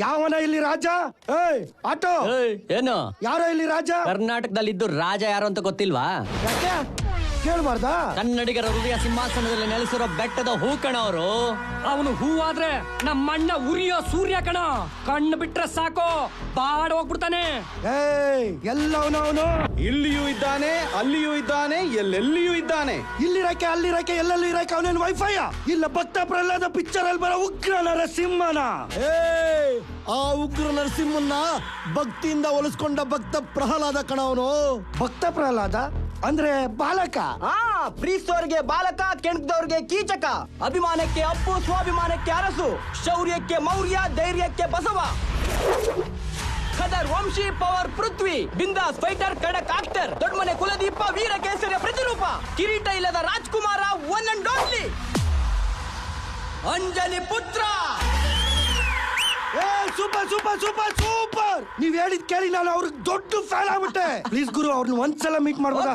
ಯಾವನ ಇಲ್ಲಿ ರಾಜ? ಏಯ್ ಆಟೋ, ಏನು ಯಾರೋ ಇಲ್ಲಿ ರಾಜ? ಕರ್ನಾಟಕದಲ್ಲಿದ್ದು ರಾಜ ಯಾರು ಅಂತ ಗೊತ್ತಿಲ್ವಾ? ಯಾಕೆ ಕೇಳ್ಬಾರ್ದ? ಕನ್ನಡಿಗರ ಹೃದಯ ಸಿಂಹಾಸನದಲ್ಲಿ ನೆಲೆಸಿರೋ ಬೆಟ್ಟದ ಹೂ ಕಣ ಅವರು. ಅವನು ಹೂವಾದ್ರೆ ನಮ್ಮಣ್ಣ ಉರಿಯೋ ಸೂರ್ಯ ಕಣ. ಕಣ್ಣು ಬಿಟ್ರೆ ಸಾಕು ಬಾಡ ಹೋಗ್ಬಿಡ್ತಾನೆ. ಏಯ್ ಎಲ್ಲವನವನು ಇಲ್ಲಿಯೂ ಇದ್ದಾನೆ, ಅಲ್ಲಿಯೂ ಇದ್ದಾನೆ, ಎಲ್ಲೆಲ್ಲಿಯೂ ಇದ್ದಾನೆ. ಇಲ್ಲಿರಕ್ಕೆ ಅಲ್ಲಿರಕ್ಕೆ ಎಲ್ಲೆಲ್ಲೂ ಇರಕ್ಕೆ ಅವನೇನು ವೈಫೈ ಇಲ್ಲ? ಭಕ್ತ ಪ್ರಹ್ಲಾದ ಪಿಕ್ಚರ್ ಅಲ್ಲಿ ಬರೋ ಉಗ್ರ ನರಸಿಂಹನ. ಏಯ್ ಆ ಉಗ್ರ ನರಸಿಂಹನ್ನ ಭಕ್ತಿಯಿಂದ ಒಲಿಸ್ಕೊಂಡ ಭಕ್ತ ಪ್ರಹ್ಲಾದ ಕಣವನು. ಭಕ್ತ ಪ್ರಹ್ಲಾದ ಅಂದ್ರೆ ಬಾಲಕ. ಪ್ರೀತಿಸೋರ್ಗೆ ಬಾಲಕ, ಕೆಣಕದವ್ರಿಗೆ ಕೀಚಕ, ಅಭಿಮಾನಕ್ಕೆ ಅಪ್ಪು, ಸ್ವಾಭಿಮಾನಕ್ಕೆ ಅರಸು, ಶೌರ್ಯಕ್ಕೆ ಮೌರ್ಯ, ಧೈರ್ಯಕ್ಕೆ ಬಸವ, ಖದರ್ ವಂಶಿ, ಪವರ್ ಪೃಥ್ವಿ, ಬಿಂದಾಸ್ ಫೈಟರ್, ಖಡಕ್ ಆಕ್ಟರ್, ದೊಡ್ಡಮನೆ ಕುಲದೀಪ, ವೀರ ಕೇಸರಿಯ ಪ್ರತಿರೂಪ, ಕಿರೀಟ ಇಲ್ಲದ ರಾಜ್ಕುಮಾರ, ಒನ್ ಅಂಡ್ ಓನ್ಲಿ ಅಂಜಲಿ ಪುತ್ರ. Super super super super. ನೀವ್ ಹೇಳಿದ್ ಕೇಳಿ ನಾನು ಅವ್ರಿಗೆ ದೊಡ್ಡ ಫ್ಯಾನ್ ಆಗ್ಬಿಟ್ಟೆ. ಪ್ಲೀಸ್ ಗುರು, ಅವ್ರನ್ನ ಒಂದ್ಸಲ ಮೀಟ್ ಮಾಡ್ಬೋದಾ?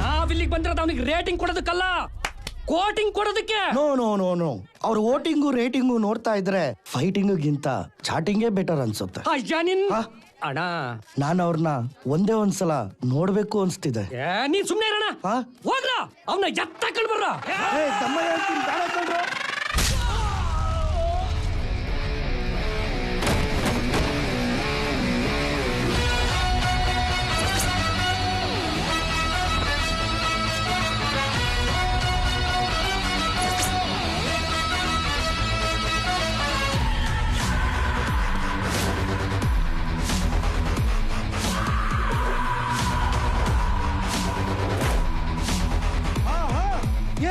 ನಾವಿಲ್ಲಿಗೆ ಬಂದಿರೋದು ಅವನಿಗೆ ರೇಟಿಂಗ್ ಕೊಡೋದಕ್ಕಲ್ಲ, ಕೋಟಿಂಗ್ ಕೊಡೋದಕ್ಕೆ. ನೋ ನೋ ನೋ ನೋ, ಅವ್ರ ವೋಟಿಂಗು ರೇಟಿಂಗು ನೋಡ್ತಾ ಇದ್ರೆ ಫೈಟಿಂಗಿಗಿಂತ ಚಾಟಿಂಗೇ ಬೆಟರ್ ಅನ್ಸುತ್ತೆ. ಅಯ್ಯ ನಿನ್ ಹಾ? ಅಣ್ಣ, ನಾನು ಅವ್ರನ್ನ ಒಂದೇ ಒಂದ್ಸಲ ನೋಡ್ಬೇಕು ಅನ್ಸ್ತಿದೆ. ನೀನ್ ಸುಮ್ನೆ ಇರೋಣ. ಹಾ? ಹೋಗ್ರ ಅವನ್ನ ಎತ್ತಕೊಂಡ್ ಬರ್ರ.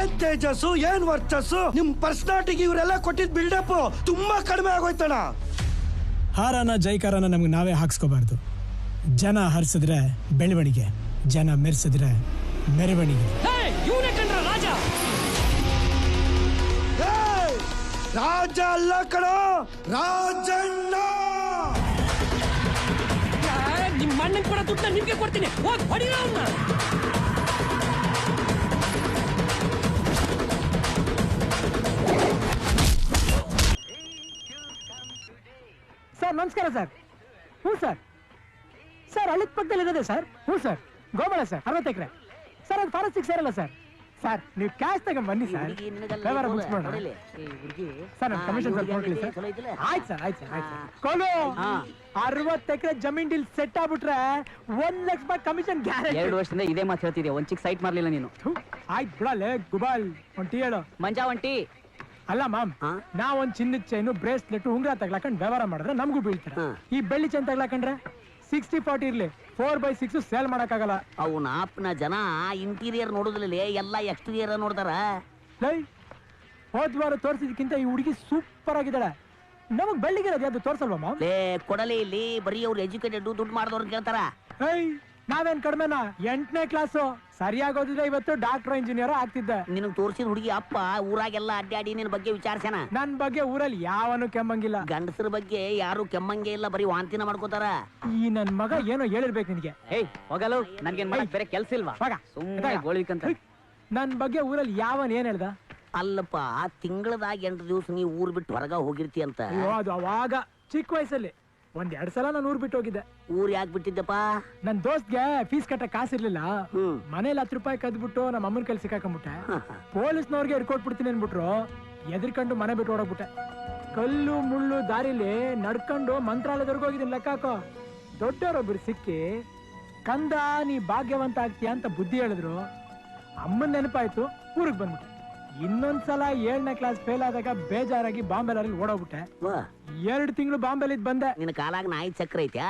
ಏನ್ ತೇಜಸ್ಸು, ಏನ್ ವರ್ಚಸ್ಸು, ನಿಮ್ ಪರ್ಸನಾಲಿಟಿಗೆ ಇವರೆಲ್ಲ ಕೊಟ್ಟಿದ್ ಬಿಲ್ಡಪ್ ತುಂಬಾ ಕಡಿಮೆ ಆಗೋಯ್ತಣ. ಹಾರನ ಜೈಕಾರನ ನಮ್ಗೆ ನಾವೇ ಹಾಕ್ಸ್ಕೋಬಾರ್ದು. ಜನ ಹರಿಸಿದ್ರೆ ಬೆಳವಣಿಗೆ, ಜನ ಮೆರೆಸಿದ್ರೆ ಮೆರವಣಿಗೆ. ಇವನೇ ಕಂಡ್ರ ರಾಜ. ರಾಜ ಅಲ್ಲ ಕಣ, ರಾಜಣ್ಣ. ನಿಮ್ಮ ಅಣ್ಣನ್ ಕೂಡ ದುಡ್ಡನ್ನ ನಿಮ್ಗೆ ಕೊಡ್ತೀನಿ, ಹೋಗಿ ಹೊಡಿರ ಅವನ್ನ. ಸರ್ ನಮಸ್ಕಾರ ಸರ್. ಹ್ಞೂ ಸರ್. ಸರ್ ಹಳ್ಳಿದ ಪಕ್ಕದಲ್ಲಿ ಇರೋದೇ ಸರ್. ಹ್ಞೂ ಸರ್. ಗೋಬಳ ಸರ್, 60 ಎಕರೆ ಸರ್. ಅದು ಫಾರೆಸ್ಟಿಗೆ ಸೇರಲ್ಲ ಸರ್. ಸರ್ ನೀವು ಕ್ಯಾಶ್ ತಗೊಂಡ್ ಬನ್ನಿ ಸರ್, ವ್ಯವಹಾರ ಮುಗಿಸ್ಬೋಣ ಸರ್. ನನ್ನ ಕಮಿಷನ್ ಸ್ವಲ್ಪ ನೋಡ್ಲಿ ಸರ್. ಆಯ್ತು ಸರ್, ಆಯ್ತು ಸರ್, ಆಯ್ತು ಸರ್. ಕೋಲು 60 ಎಕರೆ ಜಮೀನ್ ಡೀಲ್ ಸೆಟ್ ಆಗ್ಬಿಟ್ರೆ 1 ಲಕ್ಷ ರೂಪಾಯಿ ಕಮಿಷನ್ ಗ್ಯಾರಂಟಿ. 2 ವರ್ಷದಿಂದ ಇದೇ ಮಾತು ಹೇಳ್ತಿದ್ದೆ, ಒಂದ್ ಚಿಕ್ಕ ಸೈಟ್ ಮಾಡ್ಲಿಲ್ಲ ನೀನು. ಆಯ್ತು ಬಿಡಲ್ಲ ಗುಬಾಲ್. ಒಂದ್ ಟೀ ಹೇಳು. ಮಂಜಾ ಒಂಟಿ. ಅಲ್ಲ ಮ್ಯಾಮ್, ನಾವೊಂದ್ ಚಿನ್ನದ ಚೈನು, ಬ್ರೇಸ್ಲೆಟ್, ಉಂಗ್ರ ತಗ್ಲಾಕೊಂಡ್ ವ್ಯವಹಾರ ಮಾಡಿದ್ರೆ ನಮಗೂ ಬೀಳ್ತಾರೆ. ಈ ಬೆಳ್ಳಿ ಚೈನ್ ತಗ್ಲಾಕೊಂಡ್ರೆ 60-40 ಇರ್ಲಿ, 4/6 ಸೇಲ್ ಮಾಡಕ್ಕಾಗಲ್ಲ. ಅವನ ಆಪ್ನ ಜನ ಇಂಟೀರಿಯರ್ ನೋಡುದಿಲ್ಲ, ಎಲ್ಲ ಎಕ್ಸ್ಟೀರಿಯರ್ ನೋಡ್ತಾರ. ಹೋದ್ವಾರ ತೋರಿಸಿದಕ್ಕಿಂತ ಈ ಹುಡುಗಿ ಸೂಪರ್ ಆಗಿದ್ದಾಳೆ. ನಮಗ್ ಬೆಳ್ಳಿಗಿರೋದು ಯಾವ್ದು ತೋರ್ಸಲ್ವಾ ಮ್ಯಾಮ್? ಕೊಡಲಿ ಇಲ್ಲಿ ಬರೀ ಅವ್ರು ಎಜುಕೇಟೆಡ್ ದುಡ್ಡು ಮಾಡಿದವ್ರು ಕೇಳ್ತಾರ. ನಾವೇನ್ ಕಡಿಮೆನಾ? 8ನೇ ಕ್ಲಾಸು ಸರಿಯಾಗೋದಿದ್ರೆ ಇವತ್ತು ಡಾಕ್ಟರ್ ಇಂಜಿನಿಯರ್ ಆಗ್ತಿದ್ದೆ. ನಿನಗ್ ತೋರ್ಸಿದ ಹುಡುಗಿ ಅಪ್ಪ ಊರಾಗೆಲ್ಲ ಅಡ್ಡಾಡಿ ನಿನ್ ಬಗ್ಗೆ ವಿಚಾರಿಸ್ಯಾನ. ನನ್ ಬಗ್ಗೆ ಊರಲ್ಲಿ ಯಾವನು ಕೆಮ್ಮಂಗಿಲ್ಲ. ಗಂಡಸರ ಬಗ್ಗೆ ಯಾರು ಕೆಮ್ಮಂಗೆ ಇಲ್ಲ, ಬರೀ ವಾಂತಿನ ಮಾಡ್ಕೋತಾರ. ಈ ನನ್ ಮಗ ಏನೋ ಹೇಳಿರ್ಬೇಕು ನಿನಗೆ. ಹೋಗಲು ನನ್ಗೇನ್ ಮಾಡಕ್ ಬೇರೆ ಕೆಲ್ಸ ಇಲ್ವಾ? ಸುಮ್ಮನೆ ಗೋಳಿಕಂತ. ನನ್ ಬಗ್ಗೆ ಊರಲ್ಲಿ ಯಾವನ್ ಏನ್ ಹೇಳ್ದ? ಅಲ್ಲಪ್ಪ, ತಿಂಗಳದಾಗ 8 ದಿವಸ ನೀ ಊರ್ ಬಿಟ್ಟು ಹೊರಗ ಹೋಗಿರ್ತಿ ಅಂತ. ಅದು ಅವಾಗ ಚಿಕ್ಕ ವಯಸ್ಸಲ್ಲಿ 1-2 ಸಲ ನಾನು ಊರ್ ಬಿಟ್ಟು ಹೋಗಿದ್ದೆ. ಊರ್ ಯಾಕೆ ಬಿಟ್ಟಿದ್ದಪ್ಪ? ನನ್ ದೋಸ್ತ್ಗೆ ಫೀಸ್ ಕಟ್ಟ ಕಾಸಿರ್ಲಿಲ್ಲ. ಮನೇಲಿ 10 ರೂಪಾಯಿ ಕದ್ಬಿಟ್ಟು ನಮ್ಮ ಅಮ್ಮನ ಕೈಲಿ ಸಿಕ್ಕಾಕೊಂಡ್ಬಿಟ್ಟೆ. ಪೊಲೀಸ್ನವ್ರಿಗೆ ಹಿಡ್ಕೊಟ್ಬಿಡ್ತೀನಿ ಅನ್ಬಿಟ್ರು. ಎದ್ರಿಕೊಂಡು ಮನೆ ಬಿಟ್ಟು ಓಡೋಗ್ಬಿಟ್ಟೆ. ಕಲ್ಲು ಮುಳ್ಳು ದಾರಿಲಿ ನಡ್ಕೊಂಡು ಮಂತ್ರಾಲಯದವರೆಗೂ ಹೋಗಿದ್ದೀನಿ. ಲೆಕ್ಕ ಹಾಕೋ. ದೊಡ್ಡವರೊಬ್ರು ಸಿಕ್ಕಿ, ಕಂದ ನೀ ಭಾಗ್ಯವಂತ ಆಗ್ತೀಯ ಅಂತ ಬುದ್ಧಿ ಹೇಳಿದ್ರು. ಅಮ್ಮನ್ ನೆನಪಾಯ್ತು, ಊರಿಗೆ ಬಂದ್ಬಿಟ್ಟೆ. ಇನ್ನೊಂದ್ಸಲ 7ನೇ ಕ್ಲಾಸ್ ಫೇಲ್ ಆದಾಗ ಬೇಜಾರಾಗಿ ಬಾಂಬೆಲಲ್ಲಿ ಓಡೋಗ್ಬಿಟ್ಟೆ. 2 ತಿಂಗಳು ಬಾಂಬೆಲಿದ್ ಬಂದೆ. ನಿನ್ನ ಕಾಲಾಗ ನಾಯಿ ಚಕ್ರ ಐತ್ಯಾ?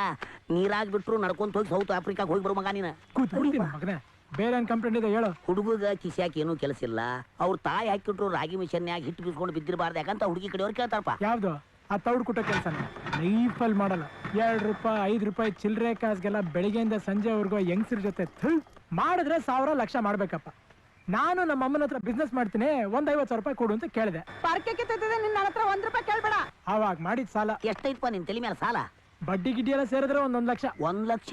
ನೀರಾಗ್ ಬಿಟ್ರು ನಡ್ಕೊಂತ ಹೋಗಿ ಸೌತ್ ಆಫ್ರಿಕಾಗ ಹೋಗಿ ಬರೋ ಮಗ ನೀನ. ಕೂತ್ಬಿಡ್ತೀನಿ ಮಗನೇ. ಬೇರೆ ಏನ್ ಕಂಪ್ಲೇಂಟ್ ಇದೆ ಹೇಳು. ಹುಡುಗ ಕಿಸ್ಯಾಕ ಏನೂ ಕೆಲಸ ಇಲ್ಲ. ಅವ್ರ ತಾಯಿ ಹಾಕಿಟ್ರು ರಾಗಿ ಮಿಷನ್ಯಾಗ ಹಿಟ್ಟು ಬಿಸ್ಕೊಂಡು ಬಿದ್ದಿರಬಾರ್ದು ಯಾಕಂತ ಹುಡುಗಿ ಕಡೆಯವ್ರು ಕೇಳ್ತಾರಪ್ಪ. ಯಾವ್ದು ಆ ತೌಡ್ ಕುಟ್ಟ ಕೆಲಸ ಲೈಫಲ್ಲಿ ಮಾಡಲ್ಲ. 2 ರೂಪಾಯಿ 5 ರೂಪಾಯಿ ಚಿಲ್ಲರೆ ಕಾಸ್ಗೆಲ್ಲ ಬೆಳಿಗ್ಗೆಯಿಂದ ಸಂಜೆವರೆಗೂ ಹೆಂಗಸ್ರ ಜೊತೆ ಮಾಡಿದ್ರೆ 1000 ಲಕ್ಷ ಮಾಡ್ಬೇಕಪ್ಪ. ನಾನು ನಮ್ಮ ಅಮ್ಮನ ಹತ್ರ ಬಿಸ್ನೆಸ್ ಮಾಡ್ತೀನಿ, 50,000 ರೂಪಾಯಿ ಕೊಡು ಅಂತ ಕೇಳಿದೆ. ನಿನ್ನ ಹತ್ರ 1 ರೂಪಾಯಿ ಕೇಳ್ಬೇಡ. ಅವಾಗ ಮಾಡಿದ ಸಾಲ ಎಷ್ಟೈತಪ್ಪ ನಿನ್ ತಲೆ ಮೇಲೆ ಸಾಲ? ಬಡ್ಡಿ ಗಿಡ್ಡಿ ಎಲ್ಲ ಸೇರಿದ್ರೆ 1 ಲಕ್ಷ. 1 ಲಕ್ಷ?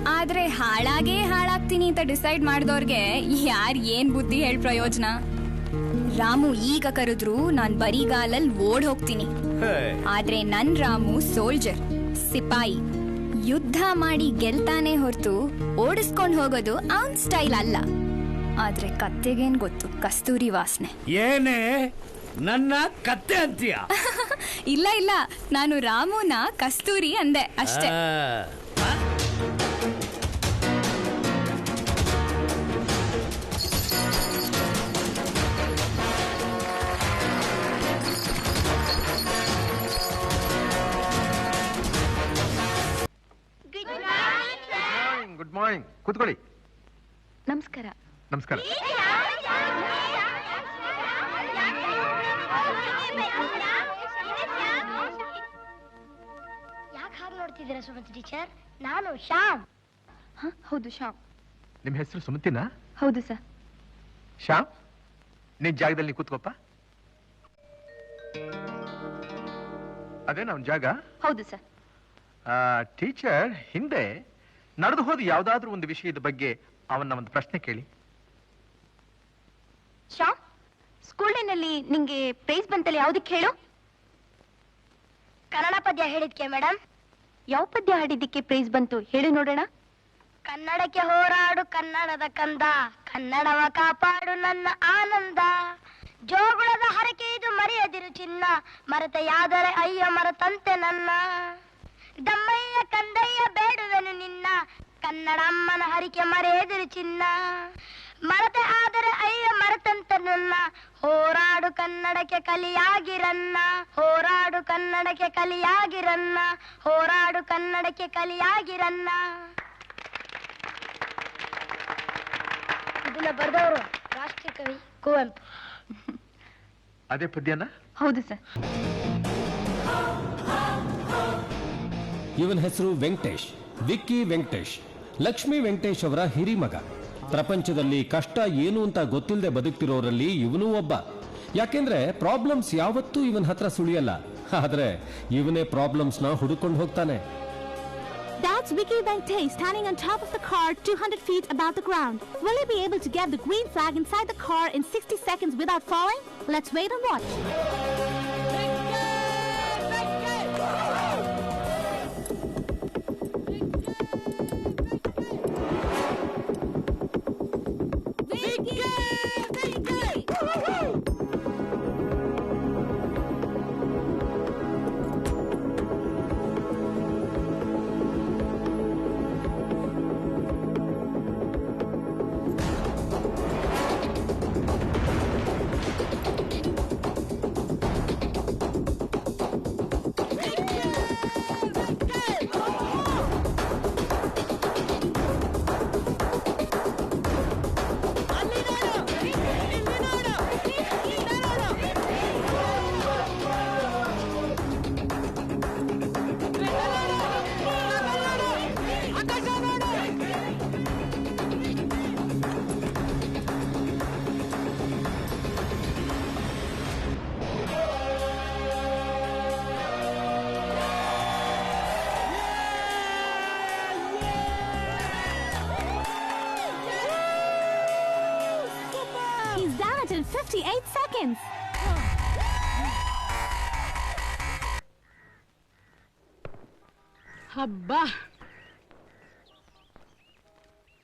ಆದ್ರೆ ಹಾಳಾಗ್ತೀನಿ ಅಂತ ಡಿಸೈಡ್ ಮಾಡಿದವ್ರಿಗೆ ಯಾರ್ ಏನ್ ಬುದ್ಧಿ ಹೇಳ್ ಪ್ರಯೋಜನ. ರಾಮು ಈಗ ಕರೆದ್ರು ನಾನ್ ಬರಿಗಾಲಲ್ಲಿ ಓಡ್ ಹೋಗ್ತೀನಿ. ಆದ್ರೆ ನನ್ ರಾಮು ಸೋಲ್ಜರ್, ಸಿಪಾಯಿ. ಯುದ್ಧ ಮಾಡಿ ಗೆಲ್ತಾನೆ ಹೊರತು ಓಡಿಸ್ಕೊಂಡ್ ಹೋಗೋದು ಅವನ್ ಸ್ಟೈಲ್ ಅಲ್ಲ. ಆದ್ರೆ ಕತ್ತೆಗೇನ್ ಗೊತ್ತು ಕಸ್ತೂರಿ ವಾಸನೆ. ಏನೇ ನನ್ನ ಕತ್ತೆ ಅಂತೀಯ? ಇಲ್ಲ, ನಾನು ರಾಮುನ ಕಸ್ತೂರಿ ಅಂದೆ ಅಷ್ಟೇ. Good morning. ಕೂತ್ಕೊಳ್ಳಿ. ನಮಸ್ಕಾರ. ನಮಸ್ಕಾರ. ಯಾಕೆ ಹಾಗೆ ನೋಡ್ತಿದ್ದೀರಾ ಸುಮತಿ ಟೀಚರ್? ನಾನು ಶ್ಯಾಮ್. ಹೌದು ಶ್ಯಾಮ್. ನಿಮ್ಮ ಹೆಸರು ಸುಮತಿನಾ? ಹೌದು ಸರ್. ಶ್ಯಾಮ್, ನಿನ್ ಜಾಗದಲ್ಲಿ ಕೂತ್ಕೋಪ್ಪ. ಅದೇ ನಮ್ ಜಾಗ? ಹೌದು ಸರ್. ಟೀಚರ್, ಹಿಂದೆ ನಡೆದು ಹೋದ ಯಾವ್ದಾದ್ರೂ ಒಂದು ವಿಷಯದ ಬಗ್ಗೆ ಅವನ್ನ ಒಂದು ಪ್ರಶ್ನೆ ಕೇಳಿ. ಶ್ಯಾಮ್, ಸ್ಕೂಲ್ ಡೇನಲ್ಲಿ ನಿಂಗೆ ಪ್ರೈಸ್ ಬಂತಲ್ಲ, ಯಾವ್ದಕ್ಕೆ ಹೇಳು? ಕನ್ನಡ ಪದ್ಯ ಹೇಳಿದ್ಕೆ ಮೇಡಮ್. ಯಾವ ಪದ್ಯ ಹಾಡಿದ್ದಕ್ಕೆ ಪ್ರೈಸ್ ಬಂತು ಹೇಳಿ ನೋಡೋಣ. ಕನ್ನಡಕ್ಕೆ ಹೋರಾಡು ಕನ್ನಡದ ಕಂದ, ಕನ್ನಡವ ಕಾಪಾಡು ನನ್ನ ಆನಂದ. ಜೋಗುಳದ ಹರಕೆ ಇದು ಮರೆಯದಿರು ಚಿನ್ನ, ಮರೆತೆಯಾದರೆ ಅಯ್ಯ ಮರತಂತೆ ನನ್ನ. ದಮ್ಮಯ್ಯ ಕಂದಯ್ಯ ಬೇಡುವೆನು ನಿನ್ನ, ಕನ್ನಡ ಅಮ್ಮನ ಹರಿಕೆ ಮರೆಯದಿರು ಚಿನ್ನ, ಮರತೆ ಆದರೆ ಅಯ್ಯ ಮರತಂತೆ ನನ್ನ. ಹೋರಾಡು ಕನ್ನಡಕ್ಕೆ ಕಲಿಯಾಗಿರನ್ನ, ಹೋರಾಡು ಕನ್ನಡಕ್ಕೆ ಕಲಿಯಾಗಿರನ್ನ, ಹೋರಾಡು ಕನ್ನಡಕ್ಕೆ ಕಲಿಯಾಗಿರನ್ನ. ಇದನ್ನ ಬರೆದವರು ರಾಷ್ಟ್ರೀಯ ಕವಿ ಕುವೆಂಪು. ಅದೇ ಪದ್ಯನ? ಹೌದು ಸರ್. ಇವನ ಹೆಸರು ವೆಂಕಟೇಶ್, ವಿಕ್ಕಿ ವೆಂಕಟೇಶ್. ಲಕ್ಷ್ಮೀ ವೆಂಕಟೇಶ್ ಅವರ ಹಿರಿಮಗ. ಪ್ರಪಂಚದಲ್ಲಿ ಕಷ್ಟ ಏನು ಅಂತ ಗೊತ್ತಿಲ್ಲದೆ ಬದುಕ್ತಿರೋರಲ್ಲಿ ಇವನೂ ಒಬ್ಬ. ಯಾಕೆಂದ್ರೆ ಪ್ರಾಬ್ಲಮ್ಸ್ ಯಾವತ್ತೂ ಇವನ್ ಹತ್ರ ಸುಳಿಯಲ್ಲ, ಆದ್ರೆ ಇವನೇ ಪ್ರಾಬ್ಲಮ್ಸ್ ನ ಹುಡುಕೊಂಡು ಹೋಗ್ತಾನೆ. That's Vicky Venkatesh standing on top of the car 200 feet above the ground. Will he be able to get the green flag inside the car in 60 seconds without falling? Let's wait and watch. He's done it in 58 seconds. ಹಬ್ಬ.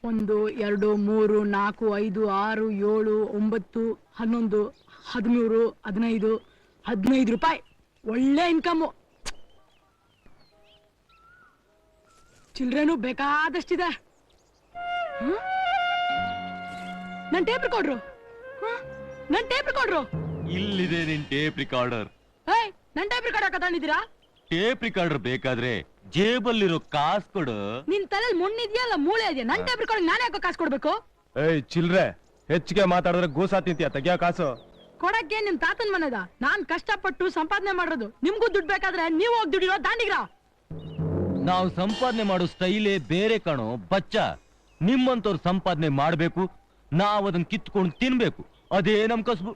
1 2 3 4 5 6 7 9 11 13 15 15 ರೂಪಾಯಿ. ಒಳ್ಳೆ income. ಚಿಲ್ಡ್ರನು ಬೇಕಾದಷ್ಟಿದೆ. ನನ್ tape recorder, ನನ್ tape recorder ಇಲ್ಲಿದೆ. ನಿನ್ tape recorder. ನನ್ tape record ಹಾಕತಾನಿದ್ದೀರಾ? Tape recorder ಬೇಕಾದ್ರೆ ಜೇಬಲ್ಲಿರೋ ಕಾಸು ಕೊಡು. ನಿನ್ ತಲೆಯಲ್ಲಿ ಮುಣ್ಣಿದ್ಯಾ ಅಲ್ಲ ಮೂಳೆ ಇದೆಯಾ? ನನ್ ಟೇಪ್ ರೆಕಾರ್ಡ್ ನಾನೇ ಯಾಕೋ ಕಾಸು ಕೊಡ್ಬೇಕು? ಚಿಲ್ರೆ, ಹೆಚ್ಚಿಗೆ ಮಾತಾಡಿದ್ರೆ ಗೋಸಾ ತಿಂತೀಯ, ತೆಗಿಯ ಕಾಸು. ಕೊಡಕ್ಕೆ ನಿಮ್ ತಾತನ್ ಮನೆದ. ನಾನ್ ಕಷ್ಟಪಟ್ಟು ಸಂಪಾದನೆ ಮಾಡೋದು. ನಿಮ್ಗೂ ದುಡ್ಡು ಬೇಕಾದ್ರೆ ನೀವು ಹೋಗಿ ದುಡಿರೋ ದಾಂಡಿಗ್ರ. ನಾವು ಸಂಪಾದನೆ ಮಾಡೋ ಸ್ಟೈಲೇ ಬೇರೆ ಕಣೋ ಬಚ್ಚ. ನಿಮ್ಮಂತವ್ರು ಸಂಪಾದನೆ ಮಾಡ್ಬೇಕು, ನಾವ್ ಅದನ್ನ ಕಿತ್ಕೊಂಡು ತಿನ್ಬೇಕು. ಅದೇ ನಮ್ ಕಸ್ಬು.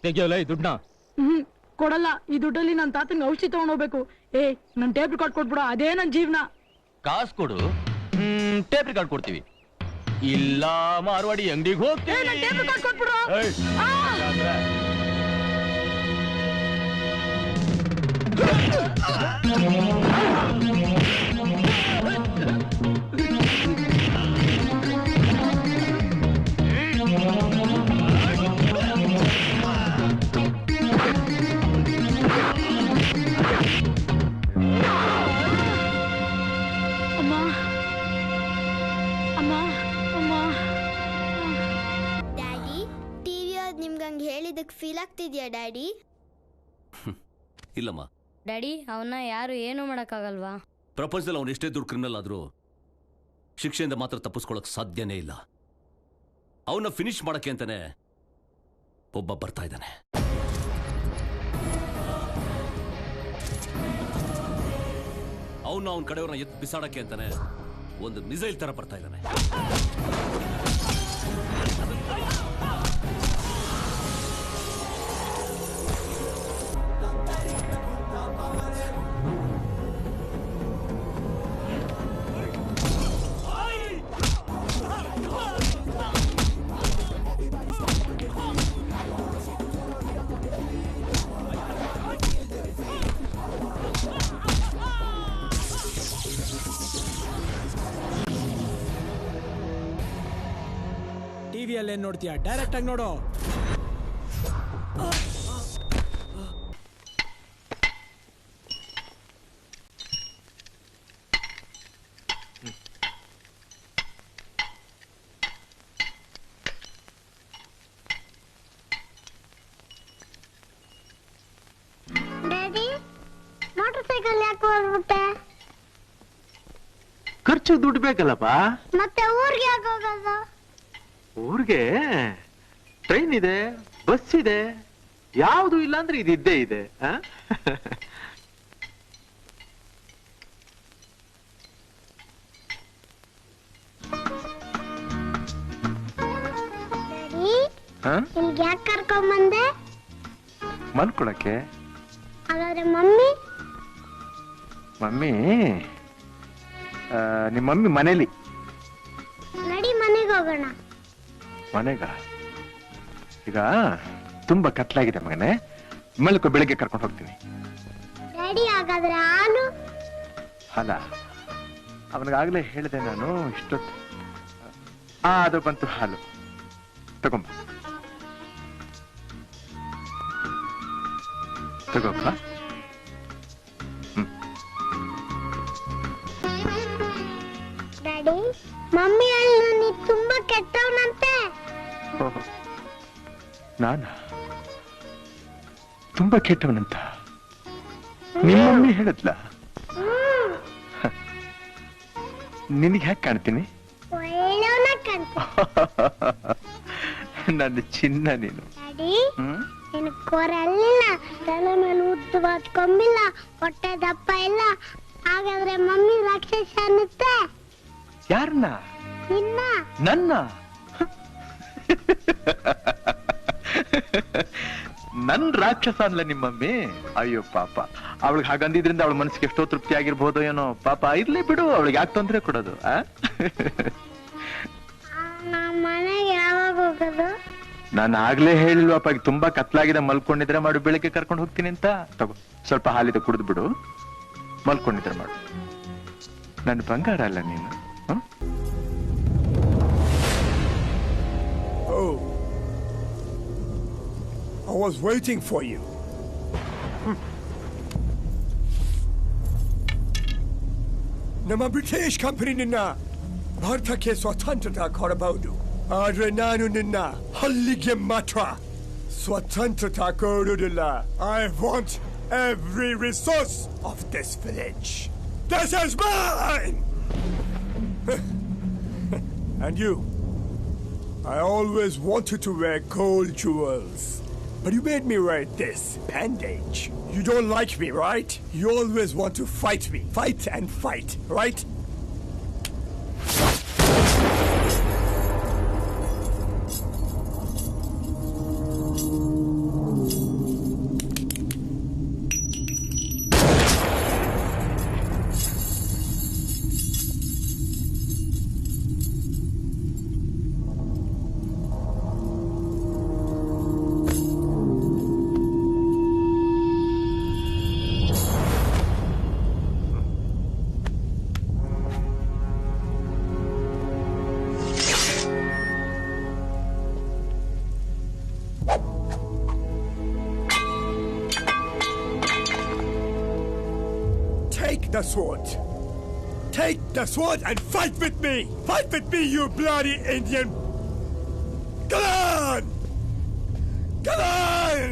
ತೆಗಿಯೋಲ್ಲ ಈ ದುಡ್ಡನ್ನ. ಕೊಡಲ್ಲ. ಈ ದುಡ್ಡಲ್ಲಿ ನನ್ ತಾತನ್ಗೆ ಔಷಧಿ ತಗೊಂಡ್ ಹೋಗ್ಬೇಕು. ನನ್ ಟೇಪ್ ರೆಕಾರ್ಡ್ ಕೊಟ್ಬಿಡ, ಅದೇ ನನ್ ಜೀವನ. ಕಾಸು ಕೊಡು, ಟೇಪ್ ರೆಕಾರ್ಡ್ ಕೊಡ್ತೀವಿ. ಇಲ್ಲ ಮಾರ್ವಾಡಿ ಅಂಗಡಿಗೆ ಹೋಗ್ತೀವಿ. ಡ್ಯಾಡಿ, ಟಿವಿಯವ್ರು ನಿಮ್ಗಂಗೆ ಹೇಳಿದಕ್ಕೆ ಫೀಲ್ ಆಗ್ತಿದ್ಯಾ ಡ್ಯಾಡಿ? ಇಲ್ಲಮ್ಮ. ಡ್ಯಾಡಿ, ಅವನ್ನ ಯಾರು ಏನು ಮಾಡೋಕ್ಕಾಗಲ್ವಾ? ಪ್ರಪಂಚದಲ್ಲಿ ಅವನು ಎಷ್ಟೇ ದೊಡ್ಡ ಕ್ರಿಮಿನಲ್ ಆದ್ರೂ ಶಿಕ್ಷೆಯಿಂದ ಮಾತ್ರ ತಪ್ಪಿಸ್ಕೊಳಕ್ ಸಾಧ್ಯನೇ ಇಲ್ಲ. ಅವನ್ನ ಫಿನಿಶ್ ಮಾಡಕ್ಕೆ ಅಂತಾನೆ ಒಬ್ಬ ಬರ್ತಾ ಇದ್ದಾನೆ. ಅವನ ಕಡೆಯವ್ರನ್ನ ಎತ್ತು ಬಿಸಾಡಕ್ಕೆ ಅಂತಾನೆ ಒಂದು ಮಿಸೈಲ್ ತರ ಬರ್ತಾ ಇದ್ದಾನೆ. ಟಿವಿಯಲ್ಲಿ ಏನ್ ನೋಡ್ತೀಯ? ಡೈರೆಕ್ಟ್ ಆಗಿ ನೋಡು. ಡ್ಯಾಡಿ, ಮೋಟರ್ ಸೈಕಲ್ ಯಾಕೆ ಹೋಗ್ಬಿಟ್ಟೆ? ಖರ್ಚು ದುಡ್ಡು ಬೇಕಲ್ಲಪ್ಪ. ಮತ್ತೆ ಊರಿಗೆ ಯಾಕೆ ಹೋಗೋದು? ಊರಿಗೆ ಟ್ರೈನ್ ಇದೆ, ಬಸ್ ಇದೆ, ಯಾವುದು ಇಲ್ಲ ಅಂದ್ರೆ ಇದ್ದೇ ಇದೆ. ಇಲ್ಲಿಗೆ ಯಾಕೆ ಕರ್ಕೊಂಬಂದೆ? ಮಲ್ಕೊಳಕ್ಕೆ. ಹಾಗಾದ್ರೆ ಮಮ್ಮಿ? ಮಮ್ಮಿ ನಿಮ್ಮ ಮಮ್ಮಿ ಮನೇಲಿ. ನಡಿ ಮನೆಗೆ ಹೋಗೋಣ. ಮನೆಗ? ಈಗ ತುಂಬಾ ಕತ್ಲಾಗಿದೆ ಮಗನೇ, ಮಲ್ಕೊ, ಬೆಳಿಗ್ಗೆ ಕರ್ಕೊಂಡು ಹೋಗ್ತೀನಿ. ಡ್ಯಾಡಿ, ಹಾಗಾದ್ರೆ ಹಾಲು? ಅಲ್ಲ, ಅವನಿಗಾಗ್ಲೇ ಹೇಳಿದೆ ನಾನು ಇಷ್ಟೊತ್ತು. ಅದು ಬಂತು ಹಾಲು, ತಗೊಂಬ. ತಗೋಪ್ಪ. ಡ್ಯಾಡಿ, ಮಮ್ಮಿ ಹೇಳಿ ನೀ ತುಂಬಾ ಕೆಟ್ಟವನಂತೆ. ನಾನ ತುಂಬಾ ಕೆಟ್ಟವನಂತ ನಿಮ್ಮಮ್ಮಿ ಹೇಳದ್ಲ? ನಿನಗೆ ಹ್ಯಾಕ್ ಕಾಣ್ತೀನಿ? ನನ್ನ ಚಿನ್ನ ನೀನು. ಡ್ಯಾಡಿ, ನಿನ್ ಕೊರಲ್ಲಿಲ್ಲ, ತಲೆ ಮೇಲೆ ಉದ್ದವಾದ ಕೊಂಬಿಲ್ಲ, ಹೊಟ್ಟೆ ದಪ್ಪ ಇಲ್ಲ, ಹಾಗಾದ್ರೆ ಮಮ್ಮಿ ರಾಕ್ಷಸ ಅನ್ನುತ್ತೆ. ಯಾರನ್ನ? ನಿನ್ನ. ನನ್ನ? ನನ್ ರಾಕ್ಷಸ ಅನ್ಲ ನಿಮ್ಮಮ್ಮಿ? ಅಯ್ಯೋ ಪಾಪ, ಅವಳಿಗೆ ಹಾಗಂದಿದ್ರಿಂದ ಅವಳ ಮನಸ್ಸಿಗೆ ಎಷ್ಟೋ ತೃಪ್ತಿ ಆಗಿರ್ಬೋದು ಏನೋ. ಪಾಪ, ಇರ್ಲಿ ಬಿಡು, ಅವಳಿಗೆ ಯಾಕೆ ತೊಂದ್ರೆ ಕೊಡೋದು? ಮನೆಗೆ ಯಾವಾಗ ಹೋಗೋದು? ನಾನು ಆಗ್ಲೇ ಹೇಳಿಲ್ವಪ್ಪ, ಈಗ ತುಂಬಾ ಕತ್ಲಾಗಿದೆ, ಮಲ್ಕೊಂಡಿದ್ರೆ ಮಾಡು, ಬೆಳಿಗ್ಗೆ ಕರ್ಕೊಂಡು ಹೋಗ್ತೀನಿ ಅಂತ. ತಗೋ, ಸ್ವಲ್ಪ ಹಾಲಿದೆ, ಕುಡಿದು ಬಿಡು, ಮಲ್ಕೊಂಡಿದ್ರೆ ಮಾಡು. ನನ್ನ ಬಂಗಾರ ಅಲ್ಲ ನೀನು. Oh, I was waiting for you. ನಮ್ಮ ಬ್ರಿಟಿಷ್ ಕಂಪನಿ ನಿನ್ನ ಭಾರತಕ್ಕೆ ಸ್ವಾತಂತ್ರ್ಯ ಕೊಡಬಹುದು, ಆದ್ರೆ ನಾನು ನಿನ್ನ ಹಲ್ಲಿಗೆ ಮಾತ್ರ ಸ್ವಾತಂತ್ರ್ಯ ಕೊಡುವುದಿಲ್ಲ. I want every resource of this village. This is mine! And you? I always wanted to wear gold jewels, but you made me wear this bandage. You don't like me, right? You always want to fight me. Fight and fight, right? the sword. Take the sword and fight with me! Fight with me, you bloody Indian! Come on! Come on!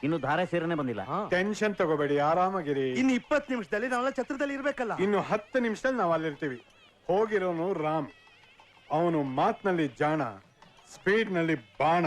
ಇನ್ನು ಧಾರೆ ಸೇರನೆ ಬಂದಿಲ್ಲ. Tension ತಗೋಬೇಡಿ, ಆರಾಮಾಗಿರಿ. ಇನ್ನು 20 ನಿಮಿಷದಲ್ಲಿ ನಾವೆಲ್ಲ ಛತ್ರದಲ್ಲಿ ಇರ್ಬೇಕಲ್ಲ. ಇನ್ನು 10 ನಿಮಿಷದಲ್ಲಿ ನಾವು ಅಲ್ಲಿರ್ತೀವಿ. ಹೋಗಿರೋನು ರಾಮ್, ಅವನು ಮಾತಿನಲ್ಲಿ ಜಾಣ, ಸ್ಪೀಡ್ ನಲ್ಲಿ ಬಾಣ.